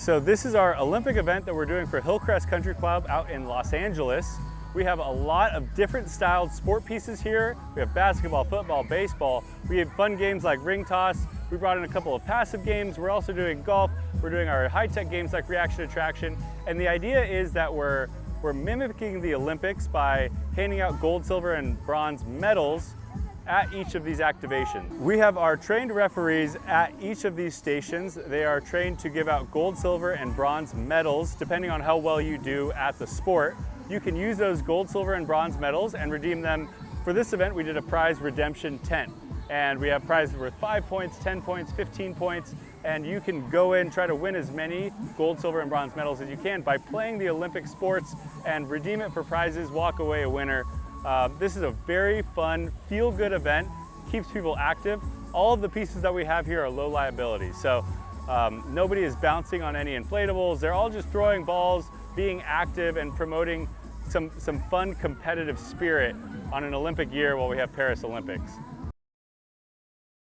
So this is our Olympic event that we're doing for Hillcrest Country Club out in Los Angeles. We have a lot of different styled sport pieces here. We have basketball, football, baseball. We have fun games like ring toss. We brought in a couple of passive games. We're also doing golf. We're doing our high-tech games like reaction attraction. And the idea is that we're mimicking the Olympics by handing out gold, silver, and bronze medals at each of these activations. We have our trained referees at each of these stations. They are trained to give out gold, silver, and bronze medals depending on how well you do at the sport. You can use those gold, silver, and bronze medals and redeem them. For this event, we did a prize redemption tent. And we have prizes worth 5 points, 10 points, 15 points, and you can go in, try to win as many gold, silver, and bronze medals as you can by playing the Olympic sports and redeem it for prizes, walk away a winner. This is a very fun, feel-good event, keeps people active. All of the pieces that we have here are low liability, so nobody is bouncing on any inflatables. They're all just throwing balls, being active, and promoting some fun competitive spirit on an Olympic year while we have Paris Olympics.